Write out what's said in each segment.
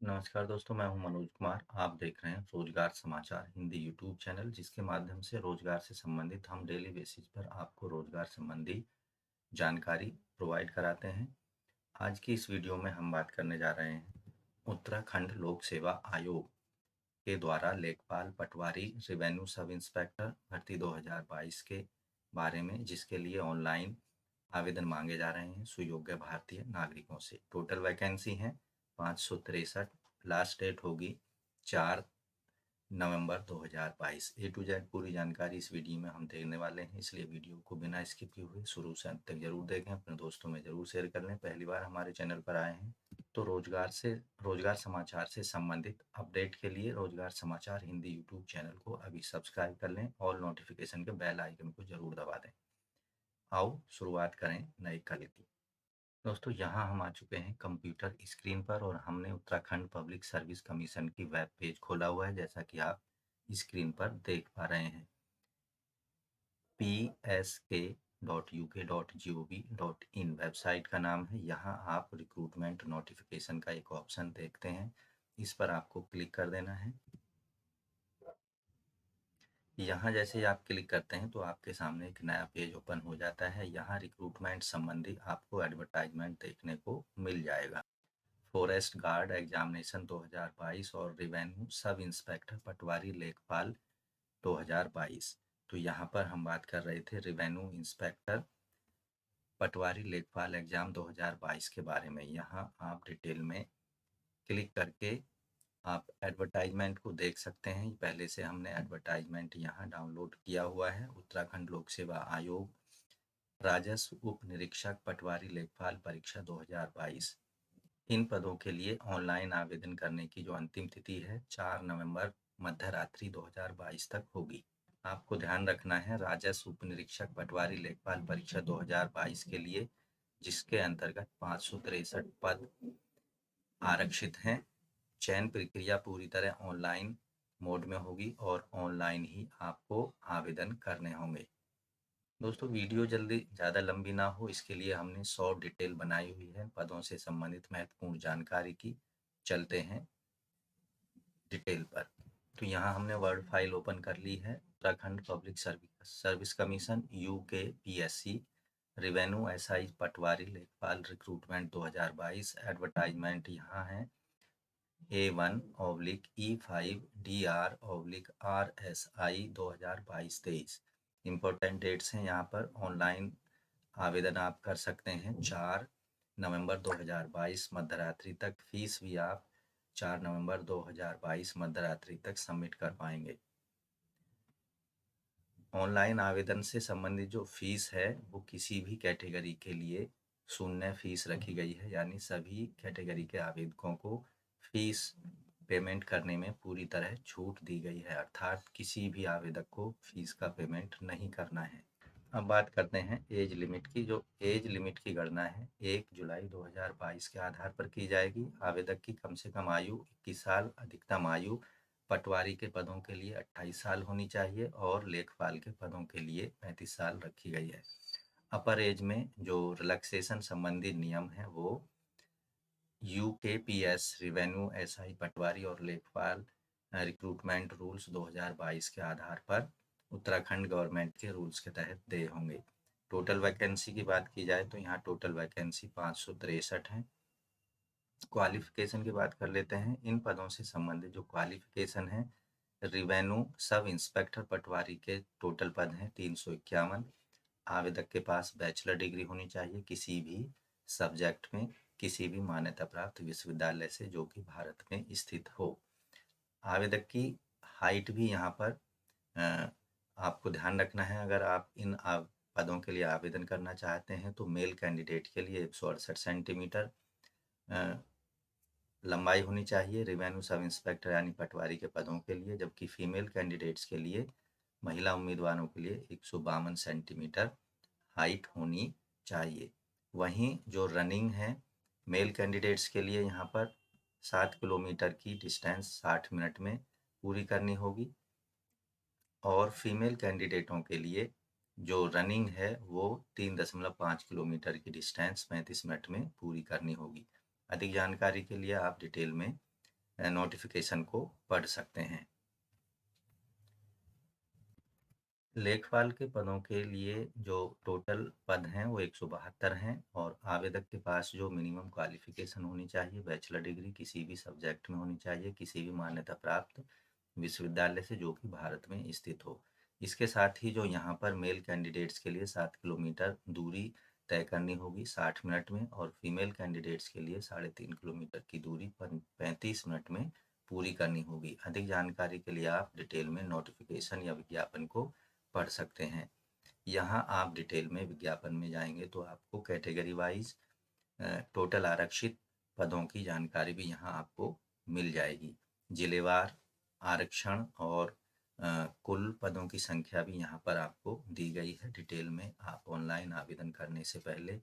नमस्कार दोस्तों, मैं हूं मनोज कुमार। आप देख रहे हैं रोजगार समाचार हिंदी यूट्यूब चैनल, जिसके माध्यम से रोजगार से संबंधित हम डेली बेसिस पर आपको रोजगार संबंधी जानकारी प्रोवाइड कराते हैं। आज की इस वीडियो में हम बात करने जा रहे हैं उत्तराखंड लोक सेवा आयोग के द्वारा लेखपाल, पटवारी, रेवेन्यू सब इंस्पेक्टर भर्ती 2022 के बारे में, जिसके लिए ऑनलाइन आवेदन मांगे जा रहे हैं सुयोग्य भारतीय नागरिकों से। टोटल वैकेंसी हैं 563। लास्ट डेट होगी 4 नवंबर 2022। ए टू जेड पूरी जानकारी इस वीडियो में हम देने वाले हैं, इसलिए वीडियो को बिना स्किप किए हुए शुरू से अंत तक जरूर देखें। अपने दोस्तों में जरूर शेयर कर लें। पहली बार हमारे चैनल पर आए हैं तो रोजगार समाचार से संबंधित अपडेट के लिए रोजगार समाचार हिंदी यूट्यूब चैनल को अभी सब्सक्राइब कर लें और नोटिफिकेशन के बेल आइकन को जरूर दबा दें। आओ शुरुआत करें नए कल की। दोस्तों, यहाँ हम आ चुके हैं कंप्यूटर स्क्रीन पर और हमने उत्तराखंड पब्लिक सर्विस कमीशन की वेब पेज खोला हुआ है, जैसा कि आप स्क्रीन पर देख पा रहे हैं। psk.uk.gov.in वेबसाइट का नाम है। यहाँ आप रिक्रूटमेंट नोटिफिकेशन का एक ऑप्शन देखते हैं, इस पर आपको क्लिक कर देना है। यहाँ जैसे ही आप क्लिक करते हैं तो आपके सामने एक नया पेज ओपन हो जाता है। यहाँ रिक्रूटमेंट संबंधी आपको एडवर्टाइजमेंट देखने को मिल जाएगा। फॉरेस्ट गार्ड एग्जामिनेशन 2022 और रेवेन्यू सब इंस्पेक्टर पटवारी लेखपाल 2022। तो यहाँ पर हम बात कर रहे थे रेवेन्यू इंस्पेक्टर पटवारी लेखपाल एग्जाम 2022 के बारे में। यहाँ आप डिटेल में क्लिक करके आप एडवर्टाइजमेंट को देख सकते हैं। पहले से हमने एडवर्टाइजमेंट यहाँ डाउनलोड किया हुआ है। उत्तराखंड लोक सेवा आयोग राजस्व उप निरीक्षक पटवारी लेखपाल परीक्षा 2022। इन पदों के लिए ऑनलाइन आवेदन करने की जो अंतिम तिथि है 4 नवंबर मध्य रात्रि 2022 तक होगी। आपको ध्यान रखना है, राजस्व उप निरीक्षक पटवारी लेखपाल परीक्षा 2022 के लिए, जिसके अंतर्गत 563 पद आरक्षित हैं। चयन प्रक्रिया पूरी तरह ऑनलाइन मोड में होगी और ऑनलाइन ही आपको आवेदन करने होंगे। दोस्तों, वीडियो जल्दी ज़्यादा लंबी ना हो, इसके लिए हमने शॉर्ट डिटेल बनाई हुई है पदों से संबंधित महत्वपूर्ण जानकारी की। चलते हैं डिटेल पर। तो यहाँ हमने वर्ड फाइल ओपन कर ली है। Uttarakhand public service commission UKPSC revenue SI पटवारी लेखपाल रिक्रूटमेंट 2022। एडवर्टाइजमेंट यहाँ है A1/E5DR/RSI 2022-23। इम्पोर्टेंट डेट्स हैं यहाँ पर। ऑनलाइन आवेदन आप कर सकते हैं 4 नवंबर 2022 मध्य रात्रि तक। फीस भी आप 4 नवंबर 2022 मध्य रात्रि तक सबमिट कर पाएंगे। ऑनलाइन आवेदन से संबंधित जो फीस है वो किसी भी कैटेगरी के लिए शून्य फीस रखी गई है, यानी सभी कैटेगरी के आवेदकों को फीस पेमेंट करने में पूरी तरह छूट दी गई है, अर्थात किसी भी आवेदक को फीस का पेमेंट नहीं करना है। अब बात करते हैं एज लिमिट की। जो एज लिमिट की गणना है 1 जुलाई 2022 के आधार पर की जाएगी। आवेदक की कम से कम आयु 21 साल, अधिकतम आयु पटवारी के पदों के लिए 28 साल होनी चाहिए और लेखपाल के पदों के लिए 35 साल रखी गई है। अपर एज में जो रिलैक्सेशन संबंधी नियम है वो UKPS रेवेन्यू SI पटवारी और लेखपाल रिक्रूटमेंट रूल्स 2022 के आधार पर उत्तराखंड गवर्नमेंट के रूल्स के तहत देय होंगे। टोटल वैकेंसी की बात की जाए तो यहाँ टोटल वैकेंसी 563 है। क्वालिफिकेशन की बात कर लेते हैं। इन पदों से संबंधित जो क्वालिफिकेशन है, रेवेन्यू सब इंस्पेक्टर पटवारी के टोटल पद हैं 351। आवेदक के पास बैचलर डिग्री होनी चाहिए किसी भी सब्जेक्ट में, किसी भी मान्यता प्राप्त विश्वविद्यालय से जो कि भारत में स्थित हो। आवेदक की हाइट भी यहाँ पर आपको ध्यान रखना है। अगर आप इन पदों के लिए आवेदन करना चाहते हैं तो मेल कैंडिडेट के लिए 168 सेंटीमीटर लंबाई होनी चाहिए रेवेन्यू सब इंस्पेक्टर यानी पटवारी के पदों के लिए, जबकि फीमेल कैंडिडेट्स के लिए, महिला उम्मीदवारों के लिए 152 सेंटीमीटर हाइट होनी चाहिए। वहीं जो रनिंग है मेल कैंडिडेट्स के लिए, यहाँ पर 7 किलोमीटर की डिस्टेंस 60 मिनट में पूरी करनी होगी और फीमेल कैंडिडेटों के लिए जो रनिंग है वो 3.5 किलोमीटर की डिस्टेंस 35 मिनट में पूरी करनी होगी। अधिक जानकारी के लिए आप डिटेल में नोटिफिकेशन को पढ़ सकते हैं। लेखपाल के पदों के लिए जो टोटल पद हैं वो 172 हैं और आवेदक के पास जो मिनिमम क्वालिफिकेशन होनी चाहिए, बैचलर डिग्री किसी भी सब्जेक्ट में होनी चाहिए, किसी भी मान्यता प्राप्त विश्वविद्यालय से जो कि भारत में स्थित हो। इसके साथ ही जो यहाँ पर मेल कैंडिडेट्स के लिए 7 किलोमीटर दूरी तय करनी होगी 60 मिनट में, और फीमेल कैंडिडेट्स के लिए 3.5 किलोमीटर की दूरी 35 मिनट में पूरी करनी होगी। अधिक जानकारी के लिए आप डिटेल में नोटिफिकेशन या विज्ञापन को पढ़ सकते हैं। यहाँ आप डिटेल में विज्ञापन में जाएंगे तो आपको कैटेगरी वाइज टोटल आरक्षित पदों की जानकारी भी यहाँ आपको मिल जाएगी। जिलेवार आरक्षण और कुल पदों की संख्या भी यहाँ पर आपको दी गई है डिटेल में। आप ऑनलाइन आवेदन करने से पहले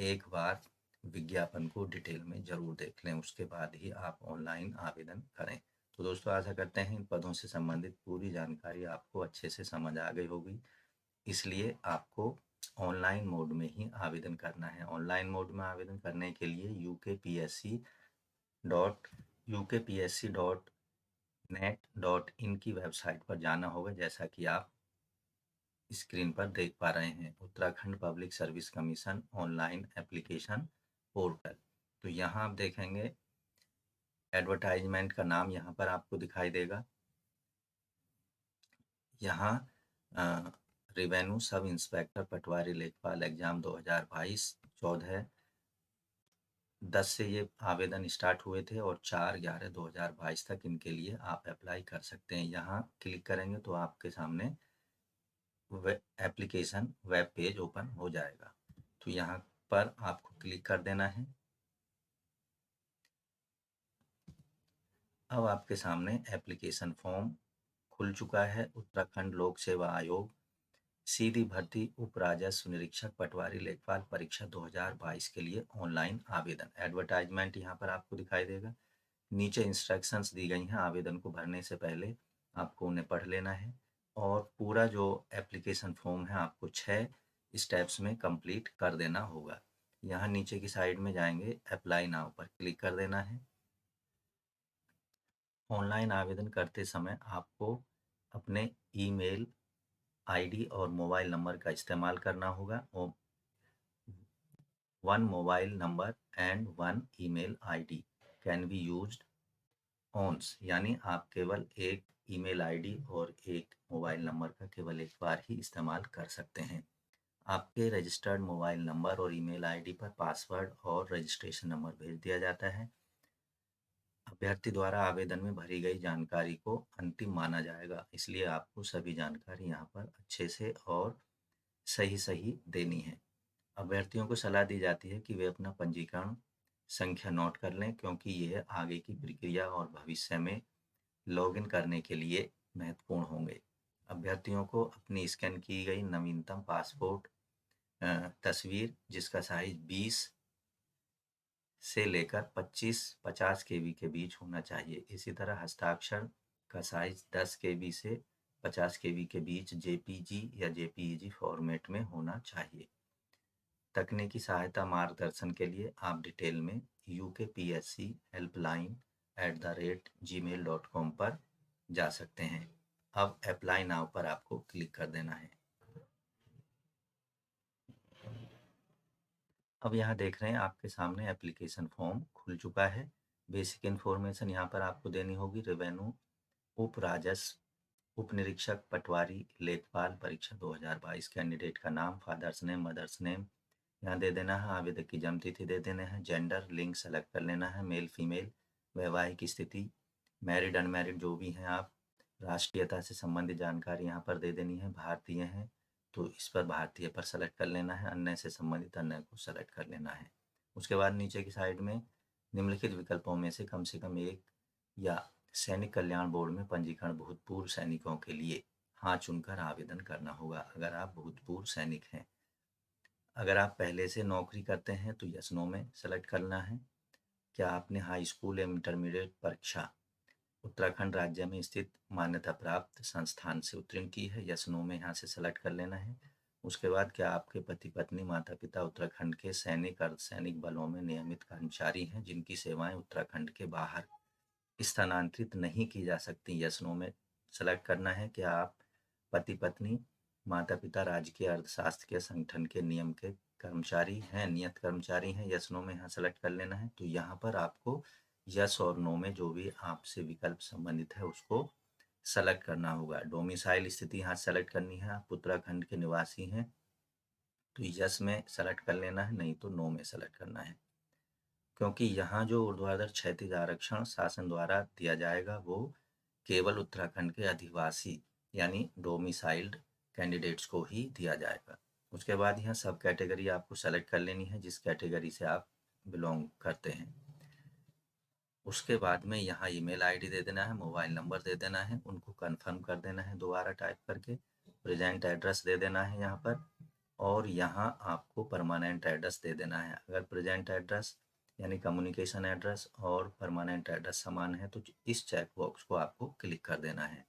एक बार विज्ञापन को डिटेल में ज़रूर देख लें, उसके बाद ही आप ऑनलाइन आवेदन करें। तो दोस्तों आशा करते हैं इन पदों से संबंधित पूरी जानकारी आपको अच्छे से समझ आ गई होगी। इसलिए आपको ऑनलाइन मोड में ही आवेदन करना है। ऑनलाइन मोड में आवेदन करने के लिए ukpsc.net.in की वेबसाइट पर जाना होगा, जैसा कि आप स्क्रीन पर देख पा रहे हैं, Uttarakhand public service commission online application portal. तो यहाँ आप देखेंगे एडवर्टाइजमेंट का नाम यहाँ पर आपको दिखाई देगा। यहाँ रेवेन्यू सब इंस्पेक्टर पटवारी लेखपाल एग्जाम 2022 14/10 से ये आवेदन स्टार्ट हुए थे और 4/11/2022 तक इनके लिए आप अप्लाई कर सकते हैं। यहाँ क्लिक करेंगे तो आपके सामने एप्लीकेशन वेब पेज ओपन हो जाएगा। तो यहाँ पर आपको क्लिक कर देना है। अब आपके सामने एप्लीकेशन फॉर्म खुल चुका है। उत्तराखंड लोक सेवा आयोग सीधी भर्ती उप राजस्व निरीक्षक पटवारी लेखपाल परीक्षा 2022 के लिए ऑनलाइन आवेदन। एडवर्टाइजमेंट यहाँ पर आपको दिखाई देगा। नीचे इंस्ट्रक्शंस दी गई हैं। आवेदन को भरने से पहले आपको उन्हें पढ़ लेना है और पूरा जो एप्लीकेशन फॉर्म है आपको 6 स्टेप्स में कंप्लीट कर देना होगा। यहाँ नीचे की साइड में जाएंगे, अप्लाई नाउ पर क्लिक कर देना है। ऑनलाइन आवेदन करते समय आपको अपने ईमेल आईडी और मोबाइल नंबर का इस्तेमाल करना होगा। और 1 mobile number and 1 email ID can be used once, यानी आप केवल एक ईमेल आईडी और एक मोबाइल नंबर का केवल एक बार ही इस्तेमाल कर सकते हैं। आपके रजिस्टर्ड मोबाइल नंबर और ईमेल आईडी पर पासवर्ड और रजिस्ट्रेशन नंबर भेज दिया जाता है। अभ्यर्थी द्वारा आवेदन में भरी गई जानकारी को अंतिम माना जाएगा, इसलिए आपको सभी जानकारी यहाँ पर अच्छे से और सही देनी है। अभ्यर्थियों को सलाह दी जाती है कि वे अपना पंजीकरण संख्या नोट कर लें, क्योंकि यह आगे की प्रक्रिया और भविष्य में लॉगिन करने के लिए महत्वपूर्ण होंगे। अभ्यर्थियों को अपनी स्कैन की गई नवीनतम पासपोर्ट तस्वीर, जिसका साइज 20 से लेकर 50 केबी के बीच होना चाहिए। इसी तरह हस्ताक्षर का साइज 10 केबी से 50 केबी के बीच जेपीजी या जेपीईजी फॉर्मेट में होना चाहिए। तकनीकी सहायता मार्गदर्शन के लिए आप डिटेल में ukpsc@gmail.com पर जा सकते हैं। अब अप्लाई नाउ पर आपको क्लिक कर देना है। अब यहाँ देख रहे हैं आपके सामने एप्लीकेशन फॉर्म खुल चुका है। बेसिक इन्फॉर्मेशन यहाँ पर आपको देनी होगी। रेवेन्यू उप राजस्व उप निरीक्षक पटवारी लेखपाल परीक्षा 2022 कैंडिडेट का नाम, फादर्स नेम, मदर्स नेम यहाँ दे देना है। आवेदक की जन्म तिथि दे देना है। जेंडर लिंग सेलेक्ट कर लेना है, मेल फीमेल। वैवाहिक स्थिति मैरिड अनमैरिड जो भी हैं आप। राष्ट्रीयता से संबंधित जानकारी यहाँ पर दे देनी है। भारतीय हैं तो इस पर भारतीय पर सेलेक्ट कर लेना है। अन्य से संबंधित अन्य को सेलेक्ट कर लेना है। उसके बाद नीचे की साइड में निम्नलिखित विकल्पों में से कम एक या सैनिक कल्याण बोर्ड में पंजीकरण भूतपूर्व सैनिकों के लिए हाँ चुनकर आवेदन करना होगा, अगर आप भूतपूर्व सैनिक हैं। अगर आप पहले से नौकरी करते हैं तो यस नो में सेलेक्ट करना है। क्या आपने हाई स्कूल एवं इंटरमीडिएट परीक्षा उत्तराखंड राज्य में स्थित मान्यता प्राप्त संस्थान से उत्तीर्ण की है? यस नो में यहाँ से सेलेक्ट कर लेना है। उसके बाद क्या आपके पति पत्नी माता पिता उत्तराखंड के सैनिक अर्धसैनिक बलों में नियमित कर्मचारी हैं जिनकी सेवाएं उत्तराखंड के बाहर स्थानांतरित नहीं की जा सकती। यस नो में सेलेक्ट करना है कि आप पति पत्नी, माता पिता, राजकीय अर्थशास्त्र के संगठन के नियम के कर्मचारी हैं, नियत कर्मचारी हैं। यस नो में यहाँ सेलेक्ट कर लेना है। तो यहाँ पर आपको यस और नो में जो भी आपसे विकल्प संबंधित है उसको सेलेक्ट करना होगा। डोमिसाइल स्थिति यहाँ सेलेक्ट करनी है। आप उत्तराखंड के निवासी हैं तो यस में सेलेक्ट कर लेना है, नहीं तो नो में सेलेक्ट करना है। क्योंकि यहाँ जो ऊर्ध्वाधर क्षैतिज आरक्षण शासन द्वारा दिया जाएगा वो केवल उत्तराखंड के अधिवासी यानी डोमिसाइल्ड कैंडिडेट्स को ही दिया जाएगा। उसके बाद यहाँ सब कैटेगरी आपको सेलेक्ट कर लेनी है जिस कैटेगरी से आप बिलोंग करते हैं। उसके बाद में यहाँ ईमेल आईडी दे देना है, मोबाइल नंबर दे देना है, उनको कंफर्म कर देना है दोबारा टाइप करके। प्रेजेंट एड्रेस दे देना है यहाँ पर, और यहाँ आपको परमानेंट एड्रेस दे देना है। अगर प्रेजेंट एड्रेस यानी कम्युनिकेशन एड्रेस और परमानेंट एड्रेस समान है तो इस चेक बॉक्स को आपको क्लिक कर देना है।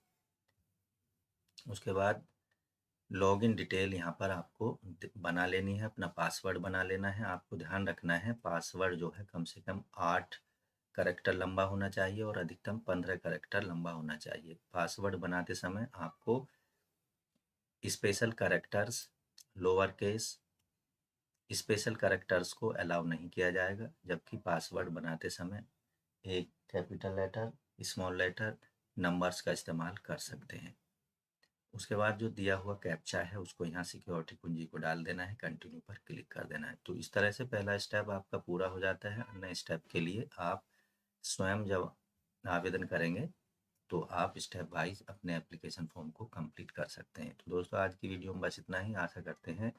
उसके बाद लॉगिन डिटेल यहाँ पर आपको बना लेनी है, अपना पासवर्ड बना लेना है। आपको ध्यान रखना है पासवर्ड जो है कम से कम 8 करैक्टर लंबा होना चाहिए और अधिकतम 15 करैक्टर लंबा होना चाहिए। पासवर्ड बनाते समय आपको special characters, lower case, special characters को अलाउ नहीं किया जाएगा, जबकि पासवर्ड बनाते समय एक capital letter, small letter, numbers का इस्तेमाल कर सकते हैं। उसके बाद जो दिया हुआ कैप्चा है उसको यहाँ सिक्योरिटी कुंजी को डाल देना है, कंटिन्यू पर क्लिक कर देना है। तो इस तरह से पहला स्टेप आपका पूरा हो जाता है। अन्य स्टेप के लिए आप स्वयं जब आवेदन करेंगे तो आप स्टेप वाइज अपने एप्लीकेशन फॉर्म को कंप्लीट कर सकते हैं। तो दोस्तों आज की वीडियो में बस इतना ही। आशा करते हैं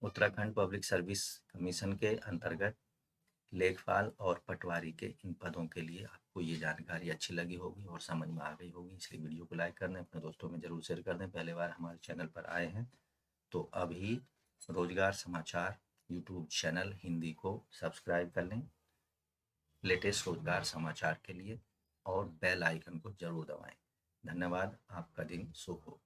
उत्तराखंड पब्लिक सर्विस कमीशन के अंतर्गत लेखपाल और पटवारी के इन पदों के लिए आपको ये जानकारी अच्छी लगी होगी और समझ में आ गई होगी। इसलिए वीडियो को लाइक कर दें, अपने दोस्तों में ज़रूर शेयर कर दें। पहले बार हमारे चैनल पर आए हैं तो अभी रोजगार समाचार यूट्यूब चैनल हिंदी को सब्सक्राइब कर लें लेटेस्ट रोजगार समाचार के लिए, और बेल आइकन को ज़रूर दबाएं। धन्यवाद। आपका दिन शुभ हो।